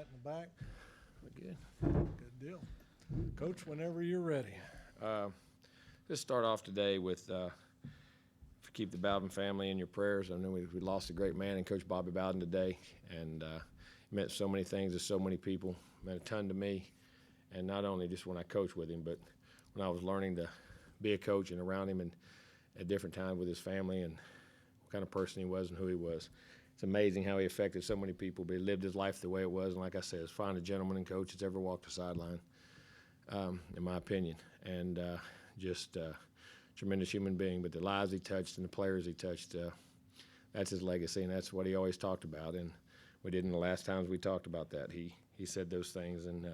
right in the back. Good. Good deal. Coach, whenever you're ready. Just start off today with keep the Bowden family in your prayers. I know we lost a great man in Coach Bobby Bowden today, and he meant so many things to so many people. Meant a ton to me, and not only just when I coached with him, but when I was learning to be a coach and around him and at different times with his family and what kind of person he was and who he was. It's amazing how he affected so many people, but he lived his life the way it was. And like I said, as fine a gentleman and coach that's ever walked the sideline, in my opinion. And just tremendous human being. But the lives he touched and the players he touched, that's his legacy, and that's what he always talked about. And we didn't the last times we talked about that. He said those things, and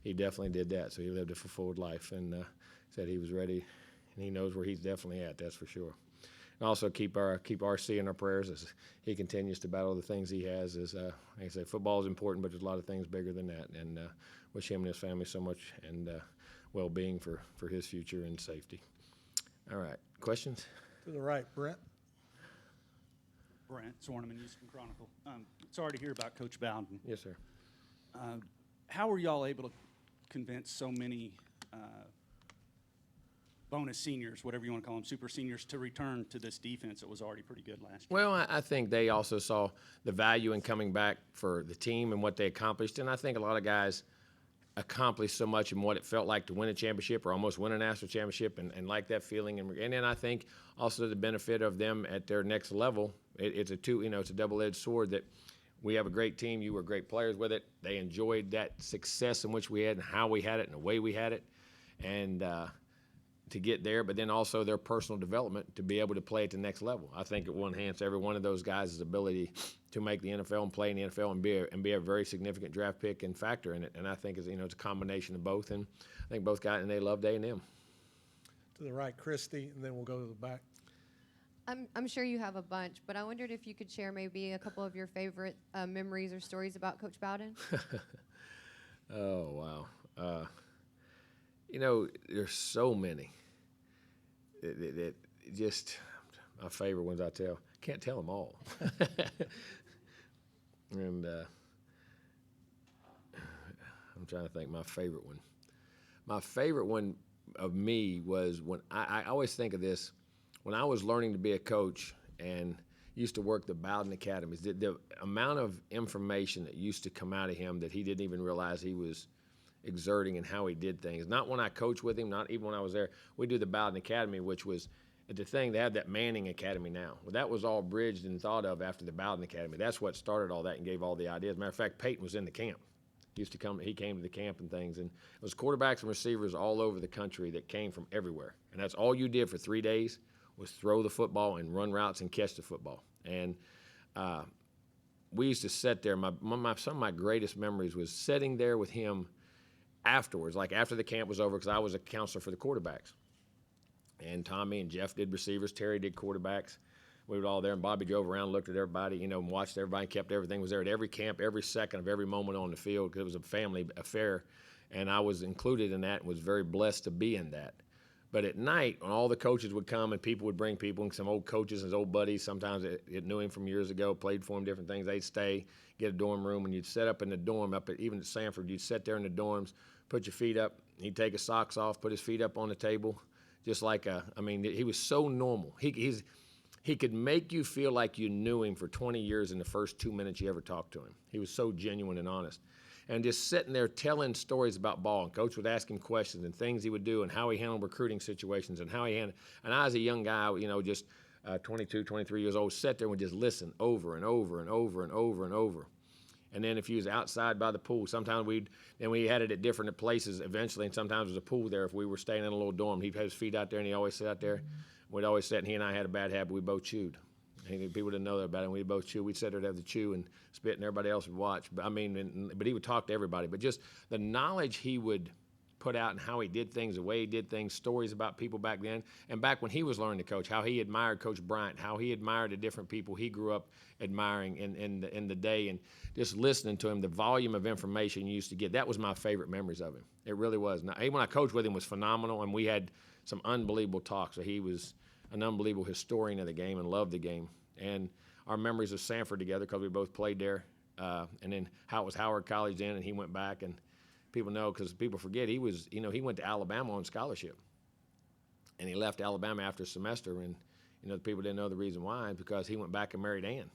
he definitely did that. So he lived a fulfilled life and said he was ready, and he knows where he's definitely at, that's for sure. And also keep RC in our prayers as he continues to battle the things he has. As like I say, football is important, but there's a lot of things bigger than that. And wish him and his family so much and well-being for his future and safety. All right, questions? To the right, Brent. Brent Zorneman, Houston Chronicle. Sorry to hear about Coach Bowden. Yes, sir. How were y'all able to convince so many bonus seniors, whatever you want to call them, super seniors, to return to this defense that was already pretty good last year? Well, I think they also saw the value in coming back for the team and what they accomplished. And I think a lot of guys accomplished so much in what it felt like to win a championship or almost win a national championship and like that feeling. And then I think also the benefit of them at their next level, it's a double-edged sword that we have a great team. You were great players with it. They enjoyed that success in which we had and how we had it and the way we had it. And to get there, but then also their personal development to be able to play at the next level. I think it will enhance every one of those guys' ability to make the NFL and play in the NFL and be a very significant draft pick and factor in it. And I think it's a combination of both. And I think both guys, and they loved A&M. To the right, Christy, and then we'll go to the back. I'm sure you have a bunch, but I wondered if you could share maybe a couple of your favorite memories or stories about Coach Bowden. Oh, wow. There's so many. That just my favorite ones I tell. Can't tell them all. And I'm trying to think my favorite one. My favorite one of me was when I always think of this, when I was learning to be a coach and used to work the Bowden Academies, the amount of information that used to come out of him that he didn't even realize he was exerting and how he did things. Not when I coached with him, not even when I was there. We do the Bowden Academy, which was the thing. They have that Manning Academy now. Well, that was all bridged and thought of after the Bowden Academy. That's what started all that and gave all the ideas. Matter of fact, Peyton was in the camp. He came to the camp and things. And it was quarterbacks and receivers all over the country that came from everywhere. And that's all you did for 3 days was throw the football and run routes and catch the football. And we used to sit there. Some of my greatest memories was sitting there with him afterwards, like after the camp was over, because I was a counselor for the quarterbacks. And Tommy and Jeff did receivers, Terry did quarterbacks. We were all there, and Bobby drove around, looked at everybody, and watched everybody, kept everything, was there at every camp, every second of every moment on the field, because it was a family affair. And I was included in that and was very blessed to be in that. But at night, when all the coaches would come and people would bring people, and some old coaches and his old buddies, sometimes that knew him from years ago, played for him, different things, they'd stay, get a dorm room, and you'd sit up in the dorm, even at Sanford, you'd sit there in the dorms, put your feet up, he'd take his socks off, put his feet up on the table, just like he was so normal. He could make you feel like you knew him for 20 years in the first 2 minutes you ever talked to him. He was so genuine and honest. And just sitting there telling stories about ball, and Coach would ask him questions and things he would do and how he handled recruiting situations and how he handled. And I, as a young guy, just 22, 23 years old, sat there and would just listen over and over and over and over and over. And then if he was outside by the pool, sometimes we had it at different places eventually, and sometimes there was a pool there if we were staying in a little dorm. He'd have his feet out there, and he always sat out there. We'd always sit, and he and I had a bad habit. We both chewed. And people didn't know that about it. We'd both chew. We'd sit there to have the chew and spit, and everybody else would watch. But he would talk to everybody. But just the knowledge he would put out and how he did things, the way he did things, stories about people back then, and back when he was learning to coach, how he admired Coach Bryant, how he admired the different people he grew up admiring in the day, and just listening to him, the volume of information you used to get. That was my favorite memories of him. It really was. Now, when I coached with him was phenomenal, and we had some unbelievable talks. So he was an unbelievable historian of the game and loved the game. And our memories of Sanford together, because we both played there, and then how it was Howard College then, and he went back, and people know because people forget he was, he went to Alabama on scholarship, and he left Alabama after a semester, and people didn't know the reason why, because he went back and married Ann.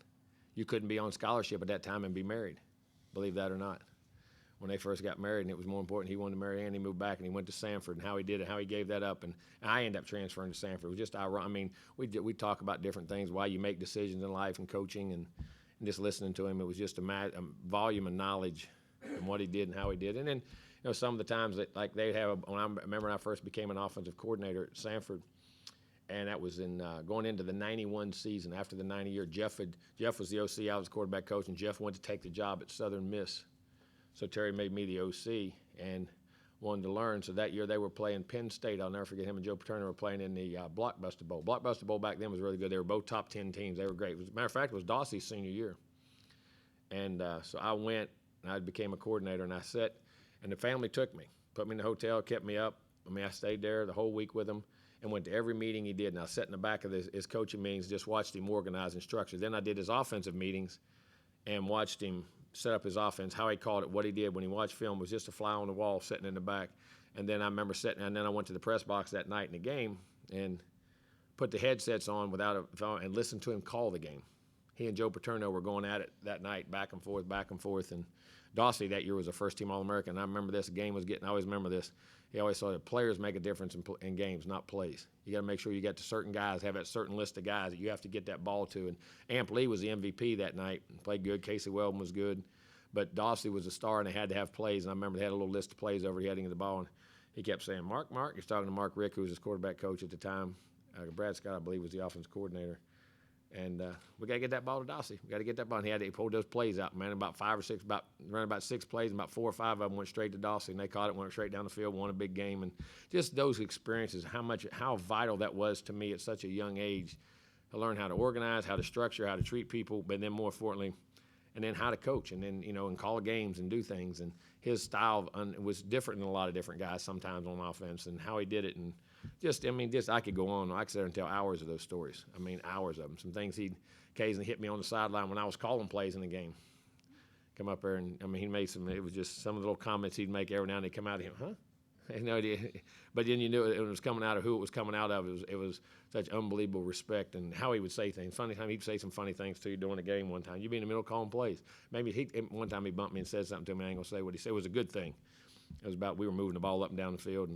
You couldn't be on scholarship at that time and be married, believe that or not. When they first got married, and it was more important, he wanted to marry Ann. He moved back and he went to Sanford, and how he did it, how he gave that up, and I ended up transferring to Sanford. It was just ironic. I mean, we talk about different things, why you make decisions in life and coaching, and just listening to him, it was just a volume of knowledge and what he did and how he did. And then, some of the times that like they have, I remember when I first became an offensive coordinator at Sanford, and that was in going into the '91 season. After the '90 year, Jeff was the OC, I was quarterback coach, and Jeff went to take the job at Southern Miss. So Terry made me the OC and wanted to learn. So that year they were playing Penn State. I'll never forget, him and Joe Paterno were playing in the Blockbuster Bowl. Blockbuster Bowl back then was really good. They were both top 10 teams. They were great. As a matter of fact, it was Dossie's senior year. And so I went, and I became a coordinator, and I sat, and the family took me, put me in the hotel, kept me up. I mean, I stayed there the whole week with him and went to every meeting he did. And I sat in the back of his coaching meetings, just watched him organize and structure. Then I did his offensive meetings and watched him set up his offense, how he called it, what he did. When he watched film, was just a fly on the wall sitting in the back. And then I remember sitting, and then I went to the press box that night in the game and put the headsets on without a phone and listened to him call the game. He and Joe Paterno were going at it that night, back and forth. And Dossie that year was a first-team All-American. I remember this game was getting. I always remember this. He always saw that players make a difference in games, not plays. You got to make sure you get to certain guys, have that certain list of guys that you have to get that ball to. And Amp Lee was the MVP that night, played good. Casey Weldon was good, but Dossie was a star, and they had to have plays. And I remember they had a little list of plays over heading the ball, and he kept saying, "Mark." He's talking to Mark Rick, who was his quarterback coach at the time. Brad Scott, I believe, was the offensive coordinator. And we got to get that ball to Dossie. We got to get that ball. And he pulled those plays out, man, about 5 or 6, running about 6 plays, and about 4 or 5 of them went straight to Dossie. And they caught it, went straight down the field, won a big game. And just those experiences, how vital that was to me at such a young age to learn how to organize, how to structure, how to treat people, but then more importantly, and then how to coach, and then, and call games and do things. And his style was different than a lot of different guys sometimes on offense, and how he did it. And I could go on. I could sit there and tell hours of those stories. I mean, hours of them. Some things he'd occasionally hit me on the sideline when I was calling plays in the game. Come up there, and he made it was just some of the little comments he'd make every now and then come out of him, huh? I had no idea. But then you knew it was coming out of who it was coming out of. It was such unbelievable respect, and how he would say things. Funny time, he'd say some funny things to you during the game one time. You'd be in the middle calling plays. Maybe one time he bumped me and said something to me. I ain't going to say what he said. It was a good thing. It was about we were moving the ball up and down the field,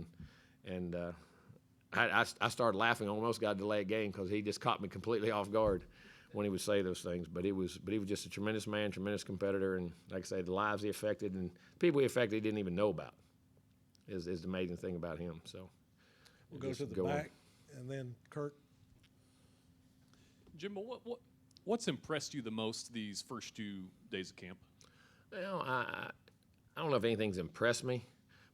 and I started laughing, almost got a delayed game because he just caught me completely off guard when he would say those things. But he was just a tremendous man, tremendous competitor, and like I say, the lives he affected and people he affected he didn't even know about is the amazing thing about him. So We'll go to the back, and then Kirk. Jimbo, what's impressed you the most these first 2 days of camp? Well, I don't know if anything's impressed me,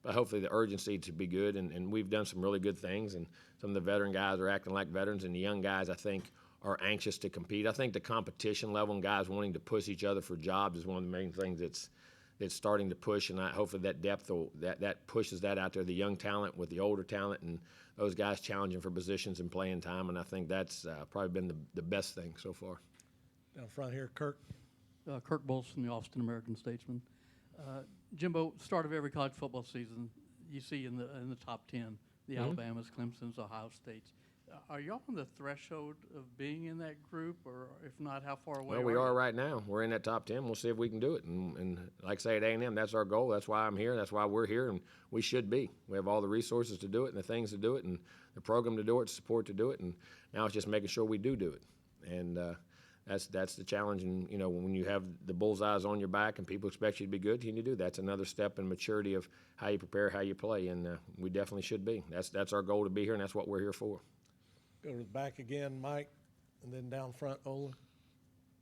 but hopefully the urgency to be good, and we've done some really good things, and some of the veteran guys are acting like veterans, and the young guys, I think, are anxious to compete. I think the competition level and guys wanting to push each other for jobs is one of the main things that's starting to push, and hopefully that depth that pushes that out there, the young talent with the older talent, and those guys challenging for positions and playing time, and I think that's probably been the best thing so far. Down front here, Kirk. Kirk Bowles from the Austin American-Statesman. Jimbo, start of every college football season, you see in the top 10, the Alabamas, Clemson's, Ohio States. Are y'all on the threshold of being in that group, or if not, how far away? Well, we are right now. We're in that top 10. We'll see if we can do it. And like I say at A&M, that's our goal. That's why I'm here. That's why we're here, and we should be. We have all the resources to do it and the things to do it and the program to do it, support to do it, and now it's just making sure we do it. And that's the challenge. And, when you have the bullseyes on your back and people expect you to be good, can you do that? That's another step in maturity of how you prepare, how you play, and we definitely should be. That's our goal to be here, and that's what we're here for. Go to the back again, Mike, and then down front, Olin.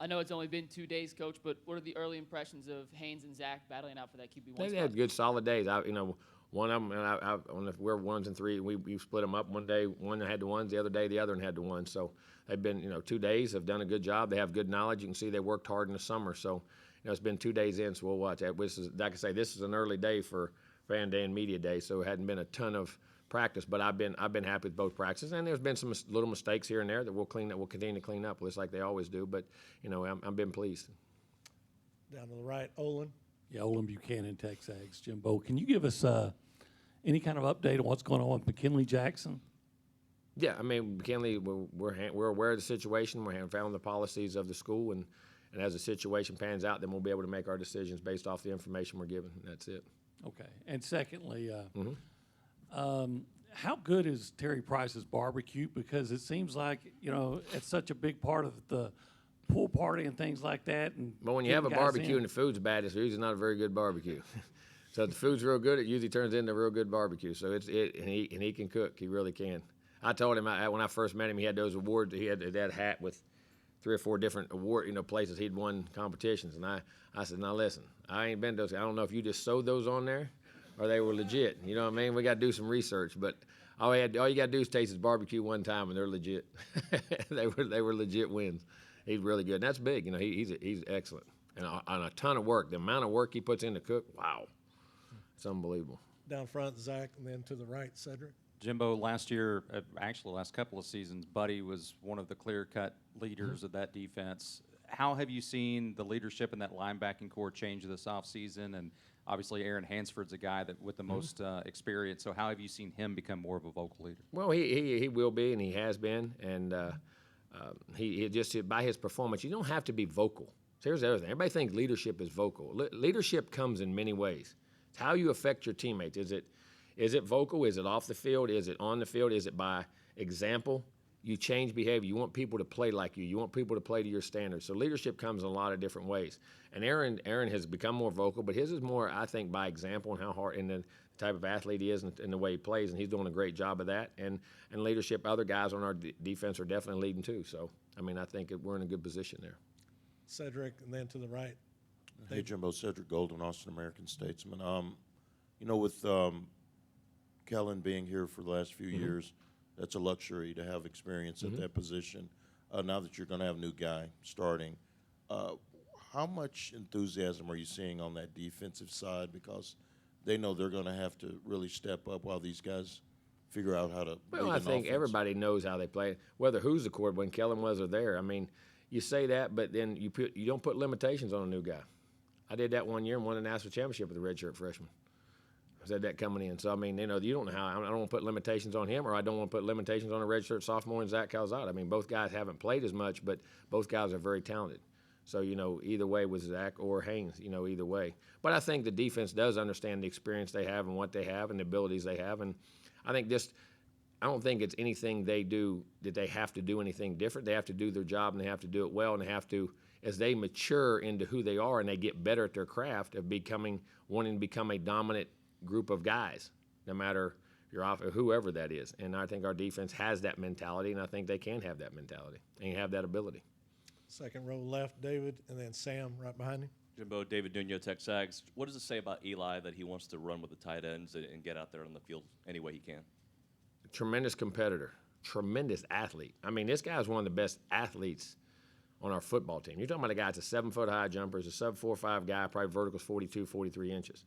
I know it's only been 2 days, Coach, but what are the early impressions of Haynes and Zach battling out for that QB1 They spot? had good, solid days. One of them, and we're 1s and 3. We split them up. One day, one had the ones. The other day, the other one had the ones. So they've been, 2 days. Have done a good job. They have good knowledge. You can see they worked hard in the summer. So, it's been 2 days in. So we'll watch that. Like I say, this is an early day for Fan Day and Media Day. So it hadn't been a ton of practice, but I've been happy with both practices, and there's been some little mistakes here and there that we'll continue to clean up, just like they always do. But I've been pleased. Down to the right, Olin. Yeah, Olin Buchanan, Texags. Jimbo, can you give us any kind of update on what's going on with McKinley Jackson? Yeah, I mean, McKinley, we're aware of the situation. We have found the policies of the school, and as the situation pans out, then we'll be able to make our decisions based off the information we're given. That's it. Okay. And secondly, how good is Terry Price's barbecue? Because it seems like, it's such a big part of the pool party and things like that. And But when you have a getting guys barbecue in. and the food's bad, it's usually not a very good barbecue. So if the food's real good, it usually turns into a real good barbecue. So and he can cook. He really can. I told him when I first met him, he had those awards. He had that hat with 3 or 4 different award places he'd won competitions. And I said, now listen, I ain't been to those. I don't know if you just sewed those on there or they were legit. You know what I mean? We got to do some research. But all you got to do is taste his barbecue one time, and they're legit. they were legit wins. He's really good. And that's big. He's excellent. And a ton of work. The amount of work he puts in to cook, wow. It's unbelievable. Down front, Zach, and then to the right, Cedric. Jimbo, last year, actually the last couple of seasons, Buddy was one of the clear-cut leaders of that defense. How have you seen the leadership in that linebacking core change this offseason? And obviously Aaron Hansford's a guy that with the most experience. So how have you seen him become more of a vocal leader? Well, he will be, and he has been. And he just, by his performance, you don't have to be vocal. So here's the other thing. Everybody thinks leadership is vocal. Leadership comes in many ways. It's how you affect your teammates. Is it vocal? Is it off the field? Is it on the field? Is it by example? You change behavior. You want people to play like you. You want people to play to your standards. So leadership comes in a lot of different ways. And Aaron has become more vocal, but his is more, I think, by example and how hard and the type of athlete he is and the way he plays. And he's doing a great job of that. And leadership, other guys on our defense are definitely leading too. So, I mean, I think we're in a good position there. Cedric, and then to the right. Hey, Jimbo, Cedric Golden, Austin American Statesman. With Kellen being here for the last few years, that's a luxury to have experience at that position. Now that you're going to have a new guy starting, how much enthusiasm are you seeing on that defensive side? Because they know they're going to have to really step up while these guys figure out how to Well, lead I an think offense. everybody knows how they play, whether who's the quarterback, when Kellen was or there. I mean, you say that, but then you don't put limitations on a new guy. I did that one year and won a national championship with a redshirt freshman. I said that coming in. So, I mean, you don't know how. I don't want to put limitations on him, or I don't want to put limitations on a redshirt sophomore and Zach Calzada. I mean, both guys haven't played as much, but both guys are very talented. So, either way with Zach or Haynes, either way. But I think the defense does understand the experience they have and what they have and the abilities they have. And I think I don't think it's anything they do that they have to do anything different. They have to do their job, and they have to do it well, and they have to, as they mature into who they are and they get better at their craft of wanting to become a dominant group of guys, no matter you're off or whoever that is. And I think our defense has that mentality, and I think they can have that mentality and have that ability. Second row left, David, and then Sam right behind him. Jimbo, David Nuno, Texags. What does it say about Eli that he wants to run with the tight ends and get out there on the field any way he can? Tremendous competitor, tremendous athlete. I mean, this guy is one of the best athletes on our football team. You're talking about a guy that's a 7-foot-high jumper, is a sub-4.5 guy, probably vertical's 42, 43 inches.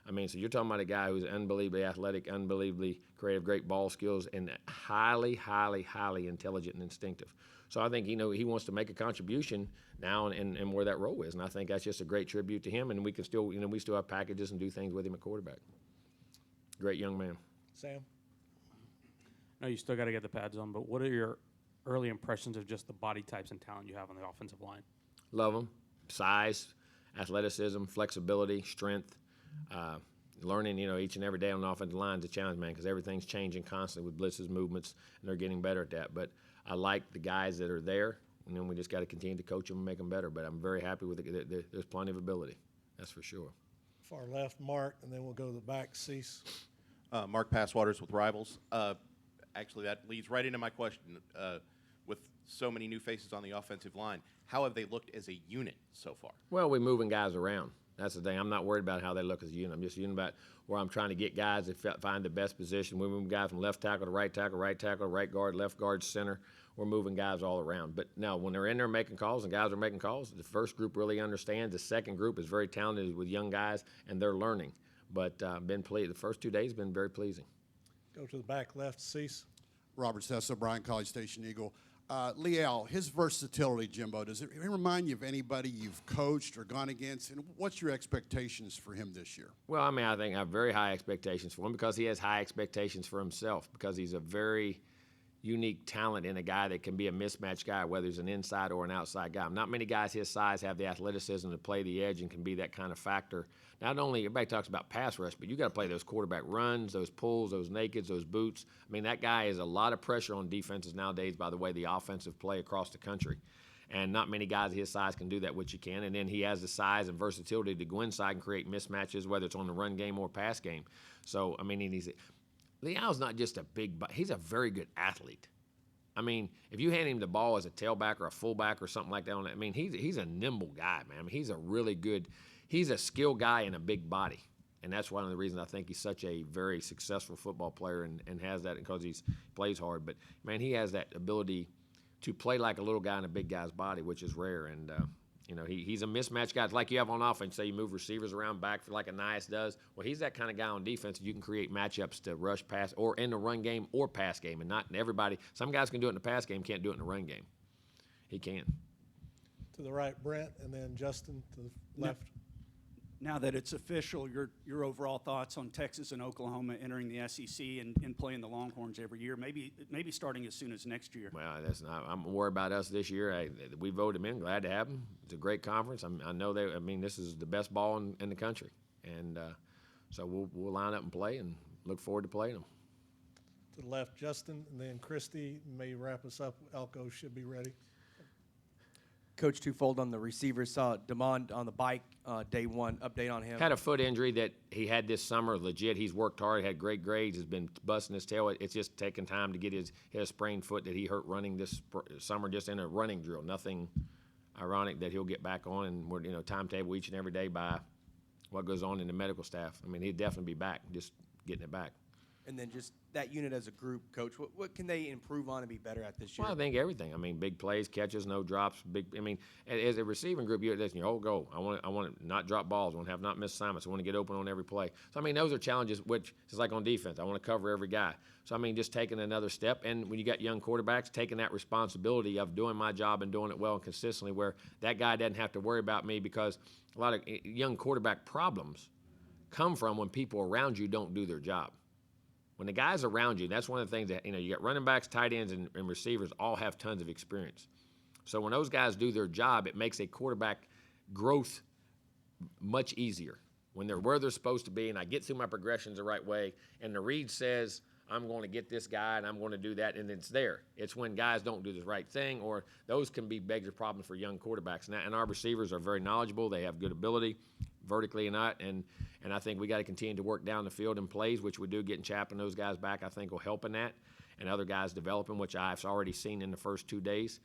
I mean, so you're talking about a guy who's unbelievably athletic, unbelievably creative, great ball skills, and highly, highly, highly intelligent and instinctive. So I think, he wants to make a contribution now and where that role is. And I think that's just a great tribute to him. And we can still, we still have packages and do things with him at quarterback. Great young man. Sam? No, you still got to get the pads on, but what are your early impressions of just the body types and talent you have on the offensive line? Love them. Size, athleticism, flexibility, strength. Learning, each and every day on the offensive line is a challenge, man, because everything's changing constantly with blitzes, movements, and they're getting better at that. But I like the guys that are there, and then we just got to continue to coach them and make them better. But I'm very happy with it. There's plenty of ability, that's for sure. Far left, Mark, and then we'll go to the back, Cease. Mark Passwaters with Rivals. Actually, that leads right into my question. With so many new faces on the offensive line, how have they looked as a unit so far? Well, we're moving guys around. That's the thing. I'm not worried about how they look as a unit. I'm just unit about where I'm trying to get guys to find the best position. We're moving guys from left tackle to right tackle, right guard, left guard, center. We're moving guys all around. But now when they're in there making calls and guys are making calls, the first group really understands. The second group is very talented with young guys, and they're learning. But been pleased. The first 2 days have been very pleasing. Go to the back left, Cease. Robert Sessa, Bryan College Station Eagle. Liel, his versatility, Jimbo, does it remind you of anybody you've coached or gone against? And what's your expectations for him this year? Well, I mean, I think I have very high expectations for him because he has high expectations for himself because he's a very unique talent in a guy that can be a mismatch guy, whether he's an inside or an outside guy. Not many guys his size have the athleticism to play the edge and can be that kind of factor. Not only, everybody talks about pass rush, but you got to play those quarterback runs, those pulls, those nakeds, those boots. I mean, that guy is a lot of pressure on defenses nowadays by the way the offensive play across the country. And not many guys his size can do that, which you can. And then he has the size and versatility to go inside and create mismatches, whether it's on the run game or pass game. So, I mean, Leal's not just a big, he's a very good athlete. I mean, if you hand him the ball as a tailback or a fullback or something like that, I mean, he's a nimble guy, man. I mean, he's a really good, he's a skilled guy in a big body. And that's one of the reasons I think he's such a very successful football player and has that because he plays hard. But, man, he has that ability to play like a little guy in a big guy's body, which is rare. And, you know, he's a mismatch guy. It's like you have on offense, say you move receivers around back like a Nias does. Well, he's that kind of guy on defense. You can create matchups to rush, pass, or in the run game or pass game. And not everybody. Some guys can do it in the pass game, can't do it in the run game. He can. To the right, Brent, and then Justin to the left. Now that it's official, your overall thoughts on Texas and Oklahoma entering the SEC and playing the Longhorns every year, maybe starting as soon as next year. Well, that's not. I'm worried about us this year. We voted them in. Glad to have them. It's a great conference. I know they. I mean, this is the best ball in the country, and so we'll line up and play, and look forward to playing them. To the left, Justin, and then Christy may wrap us up. Elko should be ready. Coach Twofold on the receivers, saw Demond on the bike day one. Update on him. Had a foot injury that he had this summer. Legit, he's worked hard, had great grades, has been busting his tail. It's just taking time to get his sprained foot that he hurt running this summer, just in a running drill. Nothing ironic that he'll get back on, and we're timetable each and every day by what goes on in the medical staff. I mean, he'd definitely be back, just getting it back. And then just that unit as a group, Coach, what can they improve on and be better at this year? Well, I think everything. I mean, big plays, catches, no drops. I mean, as a receiving group, that's your whole goal. I want to not drop balls. I want to have not miss assignments. I want to get open on every play. So, I mean, those are challenges, which is like on defense. I want to cover every guy. So, I mean, just taking another step. And when you got young quarterbacks, taking that responsibility of doing my job and doing it well and consistently where that guy doesn't have to worry about me because a lot of young quarterback problems come from when people around you don't do their job. When the guys around you, that's one of the things that, you got running backs, tight ends, and receivers all have tons of experience. So when those guys do their job, it makes a quarterback growth much easier. When they're where they're supposed to be, and I get through my progressions the right way, and the read says, I'm going to get this guy, and I'm going to do that, and it's there. It's when guys don't do the right thing, or those can be bigger problems for young quarterbacks. And our receivers are very knowledgeable. They have good ability, vertically and not, and I think we got to continue to work down the field in plays, which we do. Getting Chap and those guys back, I think, will help in that, and other guys developing, which I've already seen in the first 2 days.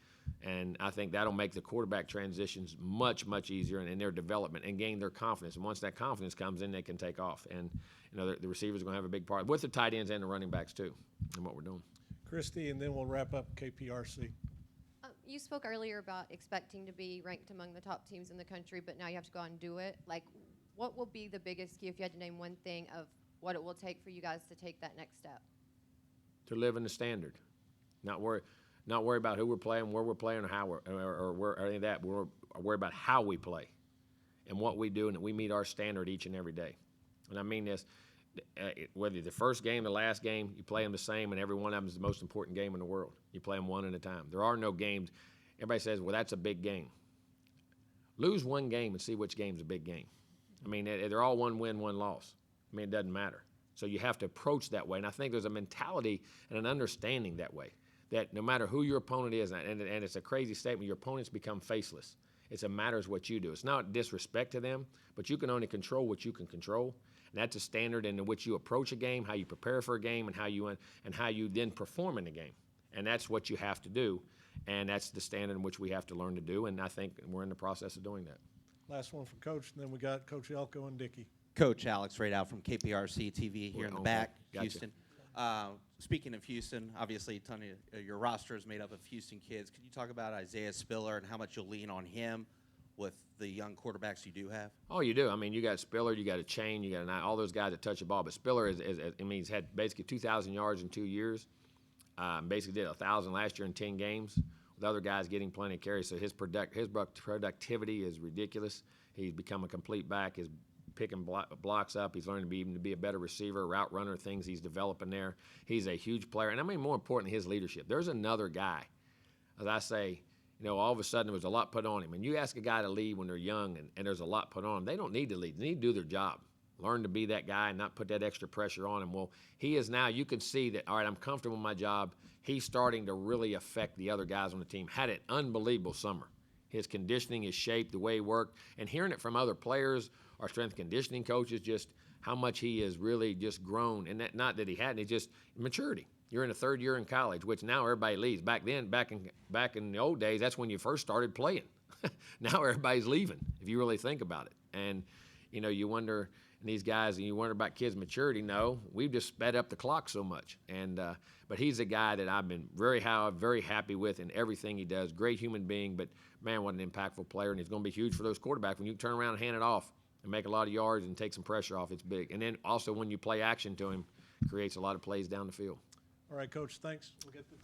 And I think that'll make the quarterback transitions much, much easier in their development and gain their confidence. And once that confidence comes in, they can take off. And the receivers are going to have a big part with the tight ends and the running backs too, in what we're doing. Christy, and then we'll wrap up KPRC. You spoke earlier about expecting to be ranked among the top teams in the country, but now you have to go out and do it. Like, what will be the biggest key if you had to name one thing of what it will take for you guys to take that next step? To live in the standard, not worry about who we're playing, where we're playing, or how or any of that. We're worried about how we play and what we do, and that we meet our standard each and every day. And I mean this, whether the first game, the last game, you play them the same, and every one of them is the most important game in the world. You play them one at a time. There are no games. Everybody says, well, that's a big game. Lose one game and see which game's a big game. I mean, they're all one win, one loss. I mean, it doesn't matter. So you have to approach that way. And I think there's a mentality and an understanding that way, that no matter who your opponent is, and it's a crazy statement, your opponents become faceless. It's a matter of what you do. It's not disrespect to them, but you can only control what you can control. And that's a standard in which you approach a game, how you prepare for a game, and how you then perform in the game. And that's what you have to do. And that's the standard in which we have to learn to do. And I think we're in the process of doing that. Last one from Coach, and then we got Coach Elko and Dickey. Coach Alex Radow from KPRC TV here in the back, Gotcha. Houston. Speaking of Houston, obviously a ton of your roster is made up of Houston kids. Could you talk about Isaiah Spiller and how much you'll lean on him with the young quarterbacks you do have? Oh, you do. I mean, you got Spiller, you got a Chain, you got all those guys that touch the ball. But Spiller he's had basically 2,000 yards in 2 years. Basically did 1,000 last year in 10 games, with other guys getting plenty of carries. So his productivity is ridiculous. He's become a complete back. His picking blocks up. He's learning to be a better receiver, route runner, things he's developing there. He's a huge player. And I mean, more importantly, his leadership. There's another guy, as I say, all of a sudden there was a lot put on him. And you ask a guy to lead when they're young and there's a lot put on them, they don't need to lead. They need to do their job. Learn to be that guy and not put that extra pressure on him. Well, he is now, you can see that, all right, I'm comfortable with my job. He's starting to really affect the other guys on the team. Had an unbelievable summer. His conditioning, his shape, the way he worked, and hearing it from other players, our strength conditioning coaches, just how much he has really just grown. And that, not that he hadn't, it's just maturity. You're in the third year in college, which now everybody leaves. Back then, back in the old days, that's when you first started playing. Now everybody's leaving, if you really think about it. And, you wonder, and these guys, and you wonder about kids' maturity. No, we've just sped up the clock so much. And but he's a guy that I've been very happy with in everything he does. Great human being, but man, what an impactful player. And he's going to be huge for those quarterbacks. When you turn around and hand it off and make a lot of yards and take some pressure off, it's big. And then also when you play action to him, creates a lot of plays down the field. All right, Coach, thanks. We'll get the